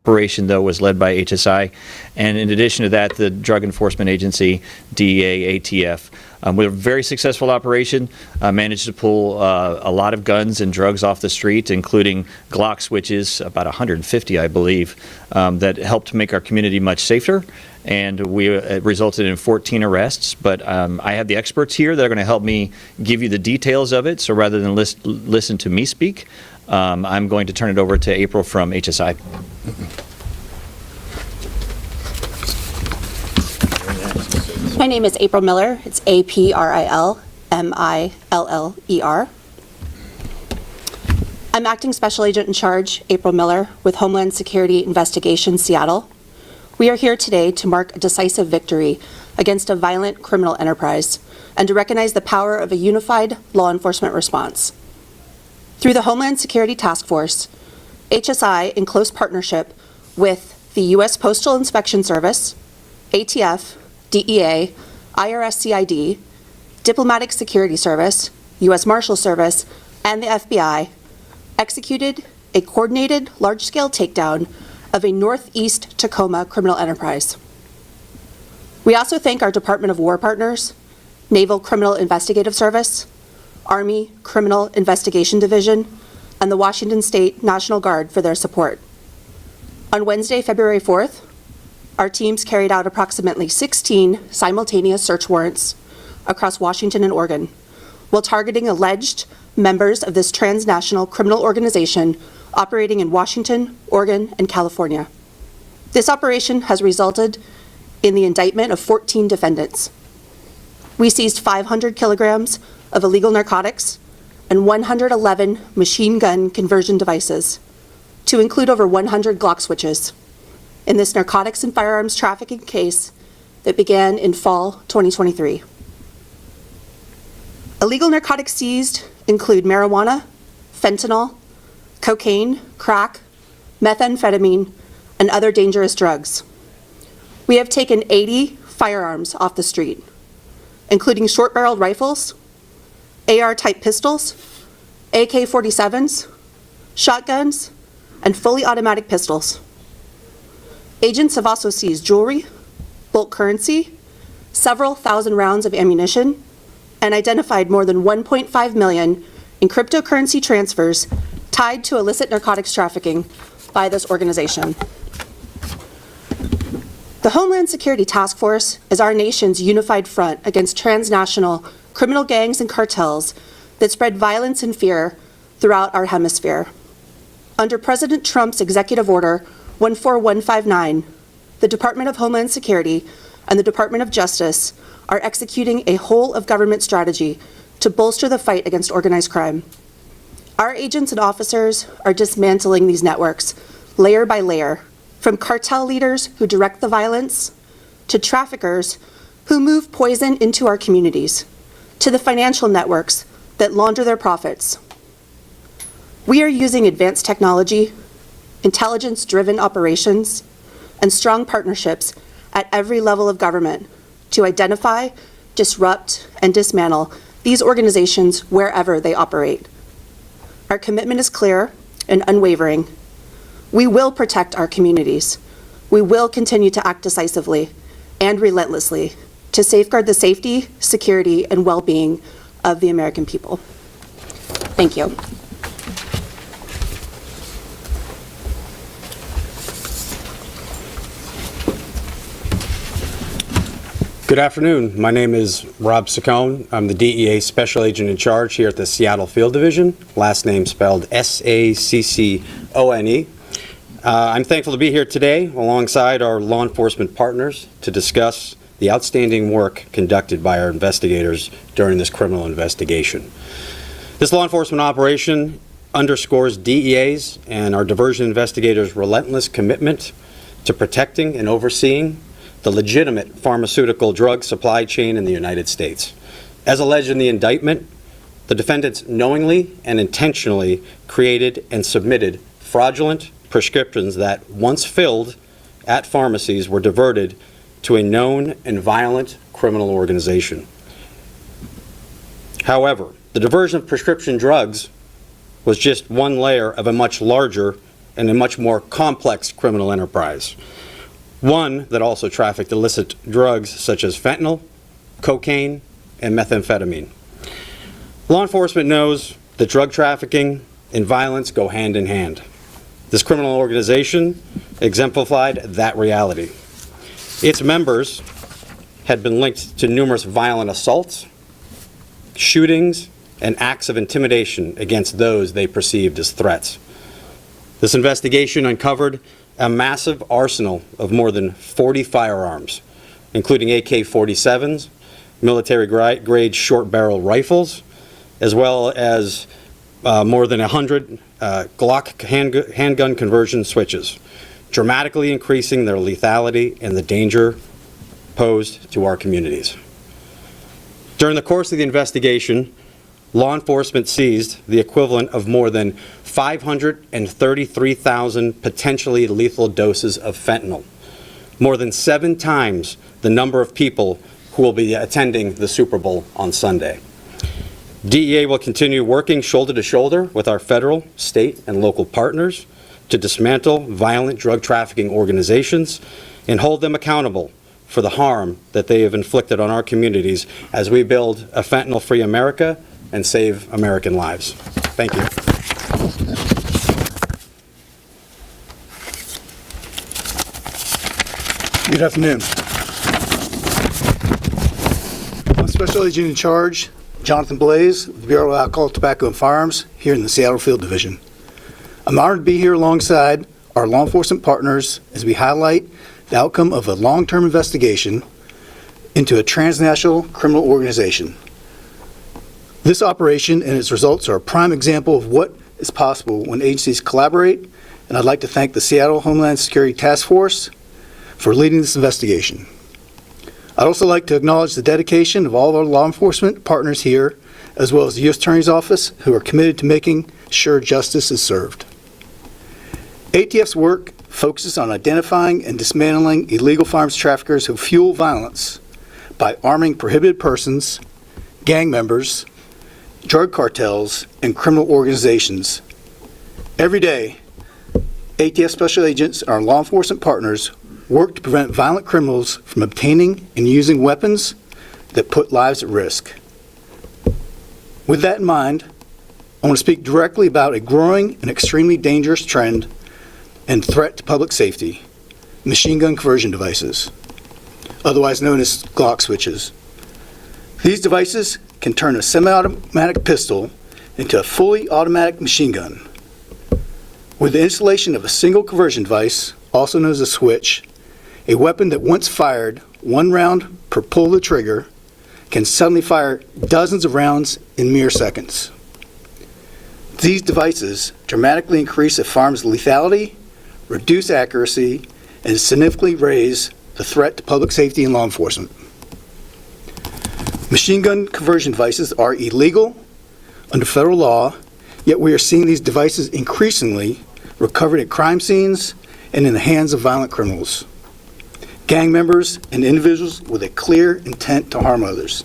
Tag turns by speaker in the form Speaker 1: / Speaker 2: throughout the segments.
Speaker 1: operation, though, was led by HSI, and in addition to that, the Drug Enforcement Agency, DEA, ATF. We have a very successful operation, managed to pull a lot of guns and drugs off the street, including Glock switches, about 150, I believe, that helped make our community much safer, and we resulted in 14 arrests. But I have the experts here that are going to help me give you the details of it, so rather than listen to me speak, I'm going to turn it over to April from HSI.
Speaker 2: My name is April Miller. It's A-P-R-I-L M-I-L-L-E-R. I'm Acting Special Agent in Charge, April Miller, with Homeland Security Investigation, Seattle. We are here today to mark a decisive victory against a violent criminal enterprise and to recognize the power of a unified law enforcement response. Through the Homeland Security Task Force, HSI, in close partnership with the U.S. Postal Inspection Service, ATF, DEA, IRS-CID, Diplomatic Security Service, U.S. Marshal Service, and the FBI, executed a coordinated large-scale takedown of a Northeast Tacoma criminal enterprise. We also thank our Department of War partners, Naval Criminal Investigative Service, Army Criminal Investigation Division, and the Washington State National Guard for their support. On Wednesday, February 4th, our teams carried out approximately 16 simultaneous search warrants across Washington and Oregon, while targeting alleged members of this transnational criminal organization operating in Washington, Oregon, and California. This operation has resulted in the indictment of 14 defendants. We seized 500 kilograms of illegal narcotics and 111 machine gun conversion devices, to include over 100 Glock switches, in this narcotics and firearms trafficking case that began in fall 2023. Illegal narcotics seized include marijuana, fentanyl, cocaine, crack, methamphetamine, and other dangerous drugs. We have taken 80 firearms off the street, including short-barreled rifles, AR-type pistols, AK-47s, shotguns, and fully automatic pistols. Agents have also seized jewelry, bulk currency, several thousand rounds of ammunition, and identified more than 1.5 million in cryptocurrency transfers tied to illicit narcotics trafficking by this organization. The Homeland Security Task Force is our nation's unified front against transnational criminal gangs and cartels that spread violence and fear throughout our hemisphere. Under President Trump's Executive Order 14159, the Department of Homeland Security and the Department of Justice are executing a whole-of-government strategy to bolster the fight against organized crime. Our agents and officers are dismantling these networks layer by layer, from cartel leaders who direct the violence, to traffickers who move poison into our communities, to the financial networks that launder their profits. We are using advanced technology, intelligence-driven operations, and strong partnerships at every level of government to identify, disrupt, and dismantle these organizations wherever they operate. Our commitment is clear and unwavering. We will protect our communities. We will continue to act decisively and relentlessly to safeguard the safety, security, and well-being of the American people. Thank you.
Speaker 3: Good afternoon. My name is Rob Saccone. I'm the DEA Special Agent in Charge here at the Seattle Field Division, last name spelled S-A-C-C-O-N-E. I'm thankful to be here today alongside our law enforcement partners to discuss the outstanding work conducted by our investigators during this criminal investigation. This law enforcement operation underscores DEA's and our diversion investigators' relentless commitment to protecting and overseeing the legitimate pharmaceutical drug supply chain in the United States. As alleged in the indictment, the defendants knowingly and intentionally created and submitted fraudulent prescriptions that, once filled at pharmacies, were diverted to a known and violent criminal organization. However, the diversion of prescription drugs was just one layer of a much larger and a much more complex criminal enterprise. One that also trafficked illicit drugs such as fentanyl, cocaine, and methamphetamine. Law enforcement knows that drug trafficking and violence go hand in hand. This criminal organization exemplified that reality. Its members had been linked to numerous violent assaults, shootings, and acts of intimidation against those they perceived as threats. This investigation uncovered a massive arsenal of more than 40 firearms, including AK-47s, military-grade short-barrel rifles, as well as more than 100 Glock handgun conversion switches, dramatically increasing their lethality and the danger posed to our communities. During the course of the investigation, law enforcement seized the equivalent of more than 533,000 potentially lethal doses of fentanyl, more than 7 times the number of people who will be attending the Super Bowl on Sunday. DEA will continue working shoulder to shoulder with our federal, state, and local partners to dismantle violent drug trafficking organizations and hold them accountable for the harm that they have inflicted on our communities as we build a fentanyl-free America and save American lives. Thank you.
Speaker 4: Good afternoon. I'm Special Agent in Charge, Jonathan Blaze, with the Bureau of Alcohol, Tobacco, and Firearms here in the Seattle Field Division. I'm honored to be here alongside our law enforcement partners as we highlight the outcome of a long-term investigation into a transnational criminal organization. This operation and its results are a prime example of what is possible when agencies collaborate, and I'd like to thank the Seattle Homeland Security Task Force for leading this investigation. I'd also like to acknowledge the dedication of all of our law enforcement partners here, as well as the U.S. Attorney's Office, who are committed to making sure justice is served. ATF's work focuses on identifying and dismantling illegal firearms traffickers who fuel violence by arming prohibited persons, gang members, drug cartels, and criminal organizations. Every day, ATF special agents and our law enforcement partners work to prevent violent criminals from obtaining and using weapons that put lives at risk. With that in mind, I want to speak directly about a growing and extremely dangerous trend and threat to public safety: machine gun conversion devices, otherwise known as Glock switches. These devices can turn a semi-automatic pistol into a fully automatic machine gun. With the installation of a single conversion device, also known as a switch, a weapon that once fired 1 round per pull of the trigger can suddenly fire dozens of rounds in mere seconds. These devices dramatically increase a firearm's lethality, reduce accuracy, and significantly raise the threat to public safety and law enforcement. Machine gun conversion devices are illegal under federal law, yet we are seeing these devices increasingly recovered at crime scenes and in the hands of violent criminals, gang members, and individuals with a clear intent to harm others.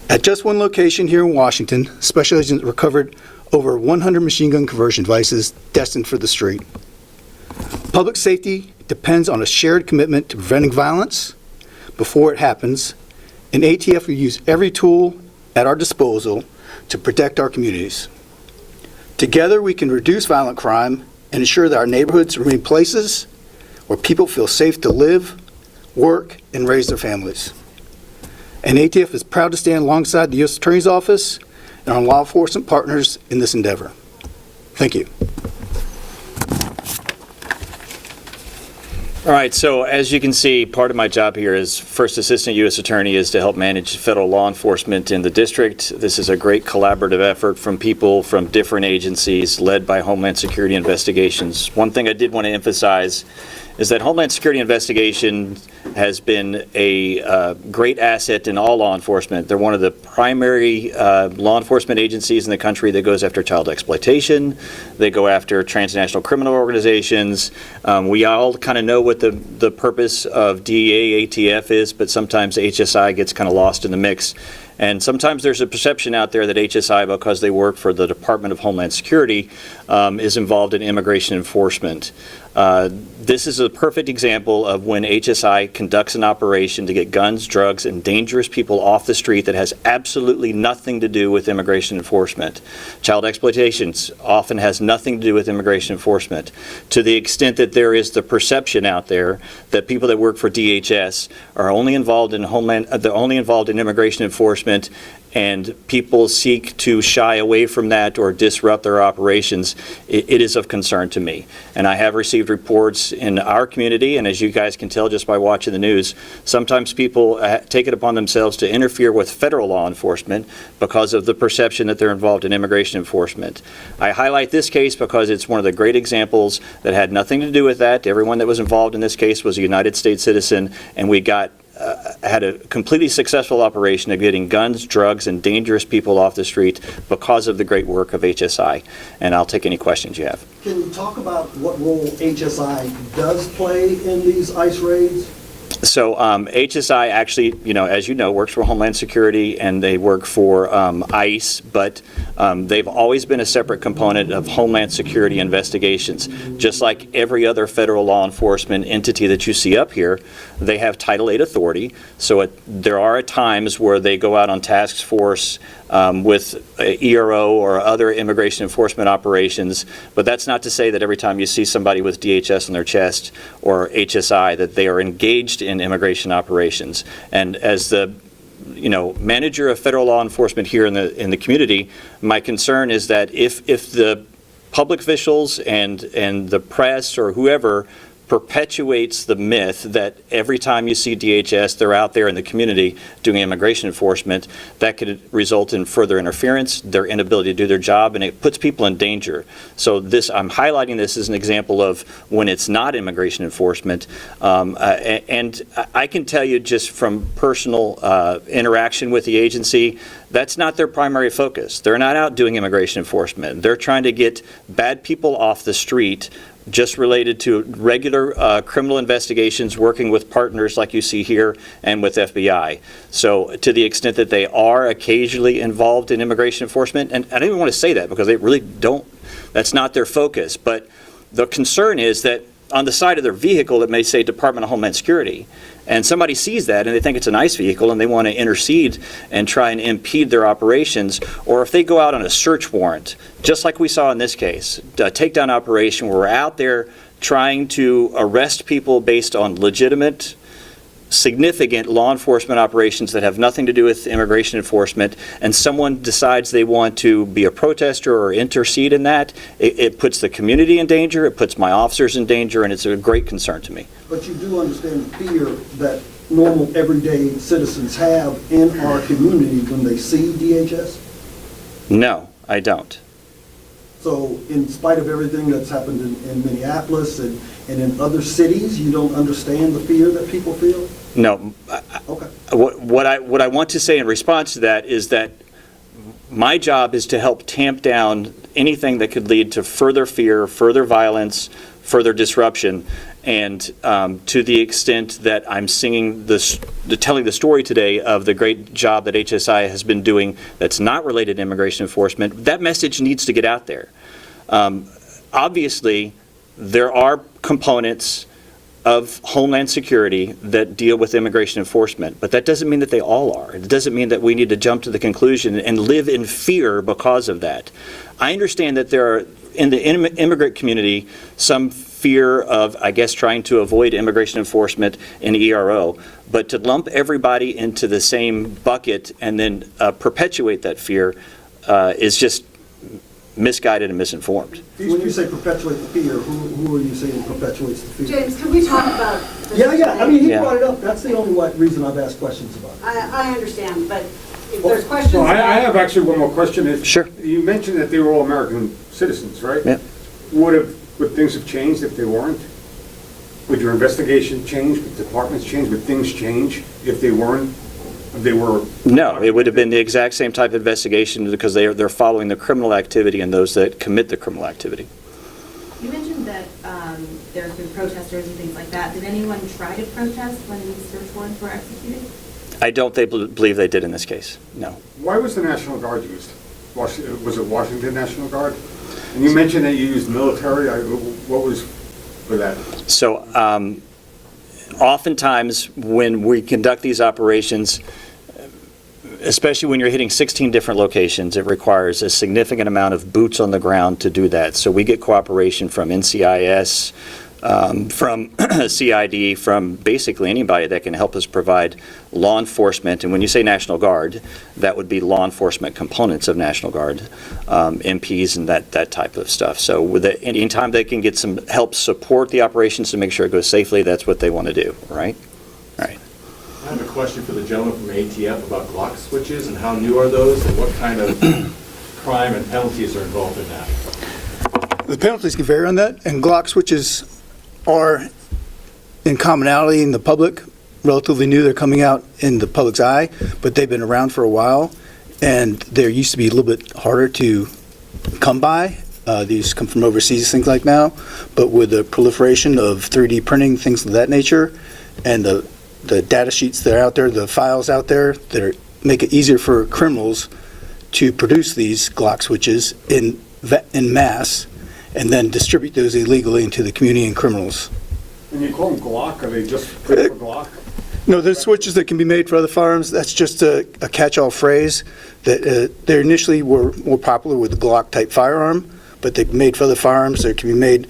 Speaker 4: At just one location here in Washington, special agents recovered over 100 machine gun conversion devices destined for the street. Public safety depends on a shared commitment to preventing violence before it happens, and ATF will use every tool at our disposal to protect our communities. Together, we can reduce violent crime and ensure that our neighborhoods remain places where people feel safe to live, work, and raise their families. And ATF is proud to stand alongside the U.S. Attorney's Office and our law enforcement partners in this endeavor. Thank you.
Speaker 1: All right, so as you can see, part of my job here as First Assistant U.S. Attorney is to help manage federal law enforcement in the district. This is a great collaborative effort from people from different agencies led by Homeland Security Investigations. One thing I did want to emphasize is that Homeland Security Investigation has been a great asset in all law enforcement. They're one of the primary law enforcement agencies in the country that goes after child exploitation. They go after transnational criminal organizations. We all kind of know what the purpose of DEA ATF is, but sometimes HSI gets kind of lost in the mix. And sometimes there's a perception out there that HSI, because they work for the Department of Homeland Security, is involved in immigration enforcement. This is a perfect example of when HSI conducts an operation to get guns, drugs, and dangerous people off the street that has absolutely nothing to do with immigration enforcement. Child exploitation often has nothing to do with immigration enforcement. To the extent that there is the perception out there that people that work for DHS are only involved in immigration enforcement, and people seek to shy away from that or disrupt their operations, it is of concern to me. And I have received reports in our community, and as you guys can tell just by watching the news, sometimes people take it upon themselves to interfere with federal law enforcement because of the perception that they're involved in immigration enforcement. I highlight this case because it's one of the great examples that had nothing to do with that. Everyone that was involved in this case was a United States citizen, and we had a completely successful operation of getting guns, drugs, and dangerous people off the street because of the great work of HSI. And I'll take any questions you have.
Speaker 5: Can you talk about what role HSI does play in these ICE raids?
Speaker 1: So HSI actually, as you know, works for Homeland Security, and they work for ICE, but they've always been a separate component of Homeland Security investigations. Just like every other federal law enforcement entity that you see up here, they have Title VIII authority. So there are times where they go out on task force with ERO or other immigration enforcement operations, but that's not to say that every time you see somebody with DHS on their chest or HSI that they are engaged in immigration operations. And as the manager of federal law enforcement here in the community, my concern is that if the public officials and the press or whoever perpetuates the myth that every time you see DHS, they're out there in the community doing immigration enforcement, that could result in further interference, their inability to do their job, and it puts people in danger. So I'm highlighting this as an example of when it's not immigration enforcement. And I can tell you just from personal interaction with the agency, that's not their primary focus. They're not out doing immigration enforcement. They're trying to get bad people off the street, just related to regular criminal investigations, working with partners like you see here and with FBI. So to the extent that they are occasionally involved in immigration enforcement, and I don't even want to say that because they really don't, that's not their focus, but the concern is that on the side of their vehicle it may say Department of Homeland Security, and somebody sees that and they think it's a nice vehicle and they want to intercede and try and impede their operations. Or if they go out on a search warrant, just like we saw in this case, a takedown operation where we're out there trying to arrest people based on legitimate, significant law enforcement operations that have nothing to do with immigration enforcement, and someone decides they want to be a protester or intercede in that, it puts the community in danger, it puts my officers in danger, and it's a great concern to me.
Speaker 5: But you do understand the fear that normal, everyday citizens have in our community when they see DHS?
Speaker 1: No, I don't.
Speaker 5: So in spite of everything that's happened in Minneapolis and in other cities, you don't understand the fear that people feel?
Speaker 1: No.
Speaker 5: Okay.
Speaker 1: What I want to say in response to that is that my job is to help tamp down anything that could lead to further fear, further violence, further disruption. And to the extent that I'm telling the story today of the great job that HSI has been doing that's not related to immigration enforcement, that message needs to get out there. Obviously, there are components of Homeland Security that deal with immigration enforcement, but that doesn't mean that they all are. It doesn't mean that we need to jump to the conclusion and live in fear because of that. I understand that there are, in the immigrant community, some fear of, I guess, trying to avoid immigration enforcement in ERO, but to lump everybody into the same bucket and then perpetuate that fear is just misguided and misinformed.
Speaker 5: When you say perpetuate the fear, who are you saying perpetuates the fear?
Speaker 6: James, can we talk about this?
Speaker 5: Yeah, I mean, he
Speaker 6: today?
Speaker 5: brought it up. That's the only reason I've asked questions about it.
Speaker 6: I understand, but if there's questions.
Speaker 7: Well, I have actually one more question.
Speaker 1: Sure.
Speaker 7: You mentioned that they were all American citizens, right?
Speaker 1: Yeah.
Speaker 7: Would things have changed if they weren't? Would your investigation change? Would departments change? Would things change if they weren't? If they were?
Speaker 1: No, it would have been the exact same type of investigation because they're following the criminal activity and those that commit the criminal activity.
Speaker 8: You mentioned that there have been protesters and things like that. Did anyone try to protest when these search warrants were executed?
Speaker 1: I don't believe they did in this case, no.
Speaker 7: Why was the National Guard used? Was it Washington National Guard? And you mentioned that you used military. What was for that?
Speaker 1: So oftentimes when we conduct these operations, especially when you're hitting 16 different locations, it requires a significant amount of boots on the ground to do that. So we get cooperation from NCIS, from CID, from basically anybody that can help us provide law enforcement. And when you say National Guard, that would be law enforcement components of National Guard, MPs and that type of stuff. So with anytime they can get some help support the operations to make sure it goes safely, that's what they want to do, right? All right.
Speaker 9: I have a question for the gentleman from ATF about Glock switches, and how new are those, and what kind of crime and penalties are involved in that?
Speaker 4: The penalties can vary on that, and Glock switches are in commonality in the public, relatively new. They're coming out in the public's eye, but they've been around for a while, and they used to be a little bit harder to come by. These come from overseas, things like now, but with the proliferation of 3D printing, things of that nature, and the data sheets that are out there, the files out there that make it easier for criminals to produce these Glock switches in mass and then distribute those illegally into the community and criminals.
Speaker 7: And you call them Glock? Are they just for Glock?
Speaker 4: No, there's switches that can be made for other firearms. That's just a catch-all phrase that they initially were more popular with the Glock-type firearm, but they've made for other firearms. There can be made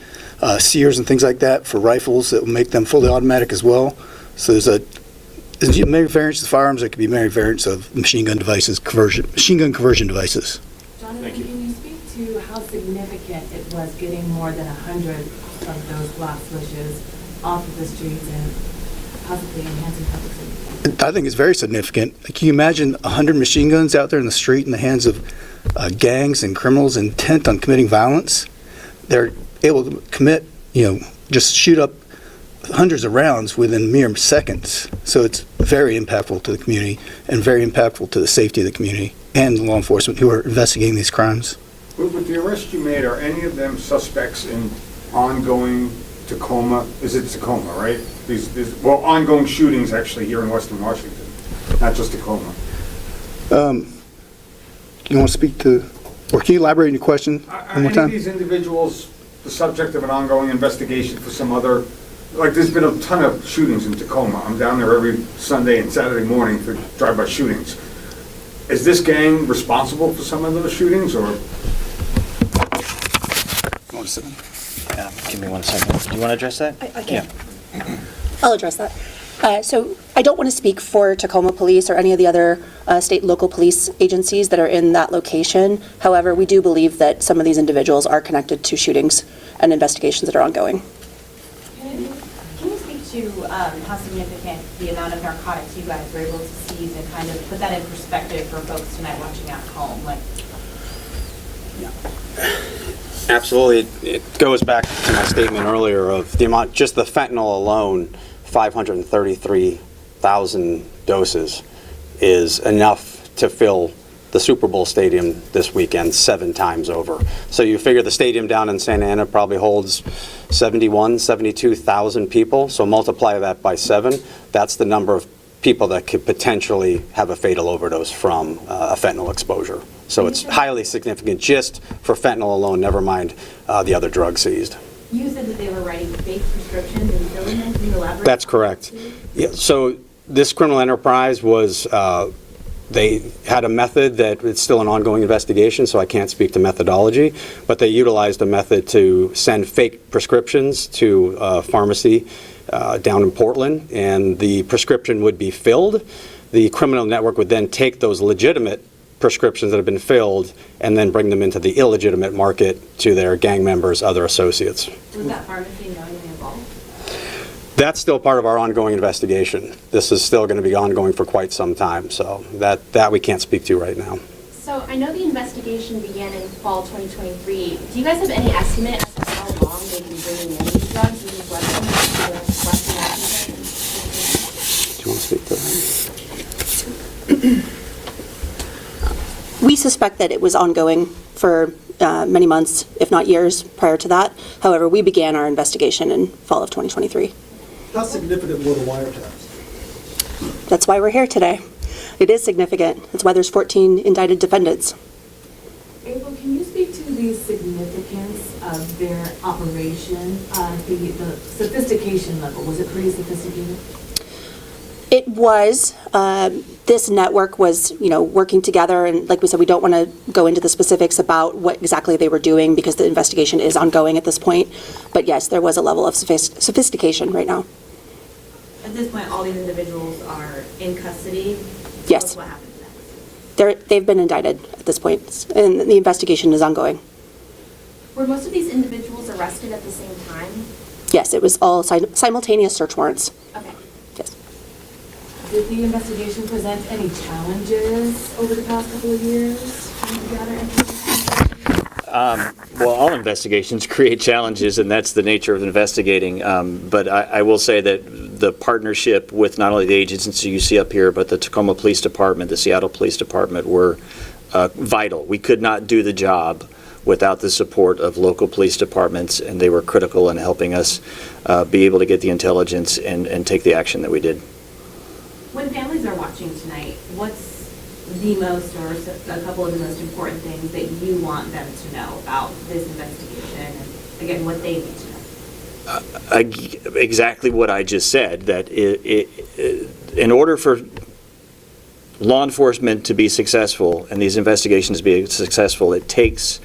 Speaker 4: sears and things like that for rifles that will make them fully automatic as well. So there's many variants of firearms. There can be many variants of machine gun devices, machine gun conversion devices.
Speaker 8: Jonathan, can you speak to how significant it was getting more than 100 of those Glock switches off of the streets and possibly enhancing public safety?
Speaker 4: I think it's very significant. Can you imagine 100 machine guns out there in the street in the hands of gangs and criminals intent on committing violence? They're able to commit, just shoot up hundreds of rounds within mere seconds. So it's very impactful to the community and very impactful to the safety of the community and the law enforcement who are investigating these crimes.
Speaker 7: With the arrest you made, are any of them suspects in ongoing Tacoma? Is it Tacoma, right? Ongoing shootings actually here in Western Washington, not just Tacoma.
Speaker 4: You want to speak to, or can you elaborate on your question
Speaker 7: Are
Speaker 4: one more
Speaker 7: any
Speaker 4: time?
Speaker 7: of these individuals the subject of an ongoing investigation for some other, like there's been a ton of shootings in Tacoma. I'm down there every Sunday and Saturday morning for drive-by shootings. Is this gang responsible for some of those shootings, or?
Speaker 1: Give me 1 second. Do you want to address that?
Speaker 2: I can. I'll address that. So I don't want to speak for Tacoma Police or any of the other state and local police agencies that are in that location. However, we do believe that some of these individuals are connected to shootings and investigations that are ongoing.
Speaker 8: Can you speak to how significant the amount of narcotics you guys were able to seize and kind of put that in perspective for folks tonight watching at home?
Speaker 3: Absolutely. It goes back to my statement earlier of the amount, just the fentanyl alone, 533,000 doses is enough to fill the Super Bowl stadium this weekend 7 times over. So you figure the stadium down in Santa Ana probably holds 72,000 people. So multiply that by 7. That's the number of people that could potentially have a fatal overdose from a fentanyl exposure. So it's highly significant just for fentanyl alone, never mind the other drugs seized.
Speaker 8: You said that they were writing fake prescriptions and filling them. Can you elaborate?
Speaker 3: That's correct. Yeah, so this criminal enterprise was, they had a method that it's still an ongoing investigation, so I can't speak to methodology, but they utilized a method to send fake prescriptions to a pharmacy down in Portland, and the prescription would be filled. The criminal network would then take those legitimate prescriptions that have been filled and then bring them into the illegitimate market to their gang members, other associates.
Speaker 8: Was that pharmacy knowingly involved?
Speaker 3: That's still part of our ongoing investigation. This is still going to be ongoing for quite some time, so that we can't speak to right now.
Speaker 10: So I know the investigation began in fall 2023. Do you guys have any estimate as to how long they've been bringing in these drugs and these weapons to Western Washington?
Speaker 3: Do you want to speak to that?
Speaker 2: We suspect that it was ongoing for many months, if not years, prior to that. However, we began our investigation in fall of 2023.
Speaker 5: How significant were the wiretaps?
Speaker 2: That's why we're here today. It is significant. That's why there's 14 indicted defendants.
Speaker 8: April, can you speak to the significance of their operation, the sophistication level? Was it pretty sophisticated?
Speaker 2: It was. This network was, working together, and like we said, we don't want to go into the specifics about what exactly they were doing because the investigation is ongoing at this point. But yes, there was a level of sophistication right now.
Speaker 10: At this point, all these individuals are in custody?
Speaker 2: Yes.
Speaker 10: What happens next?
Speaker 2: They've been indicted at this point, and the investigation is ongoing.
Speaker 10: Were most of these individuals arrested at the same time?
Speaker 2: Yes, it was all simultaneous search warrants.
Speaker 10: Okay.
Speaker 2: Yes.
Speaker 8: Did the investigation present any challenges over the past couple of years? Trying to gather information?
Speaker 1: Well, all investigations create challenges, and that's the nature of investigating. But I will say that the partnership with not only the agencies you see up here, but the Tacoma Police Department, the Seattle Police Department, were vital. We could not do the job without the support of local police departments, and they were critical in helping us be able to get the intelligence and take the action that we did.
Speaker 10: When families are watching tonight, what's the most or a couple of the most important things that you want them to know about this investigation and, again, what they need to know?
Speaker 1: Exactly what I just said, that in order for law enforcement to be successful and these investigations to be successful, it takes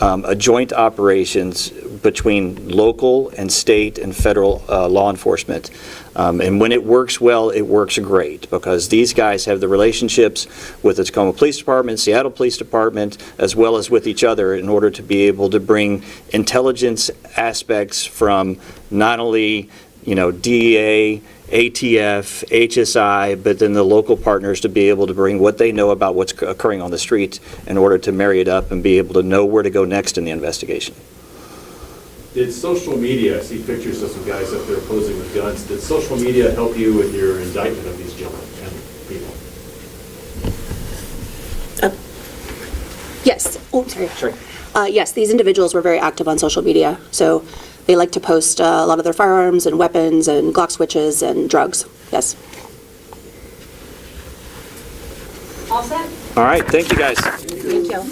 Speaker 1: a joint operations between local and state and federal law enforcement. And when it works well, it works great because these guys have the relationships with the Tacoma Police Department, Seattle Police Department, as well as with each other in order to be able to bring intelligence aspects from not only, DEA, ATF, HSI, but then the local partners to be able to bring what they know about what's occurring on the street in order to marry it up and be able to know where to go next in the investigation.
Speaker 9: Did social media, I see pictures of some guys up there posing with guns, did social media help you with your indictment of these gentlemen and people?
Speaker 2: Yes. Oh, sorry. Sure. Yes, these individuals were very active on social media. So they like to post a lot of their firearms and weapons and Glock switches and drugs. Yes.
Speaker 10: All set?
Speaker 1: All right, thank you guys.
Speaker 2: Thank you.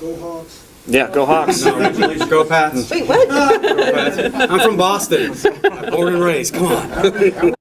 Speaker 5: Go Hawks.
Speaker 1: Yeah, go Hawks.
Speaker 3: Go Pats.
Speaker 2: Wait, what?
Speaker 3: I'm from Boston. Born and raised. Come on.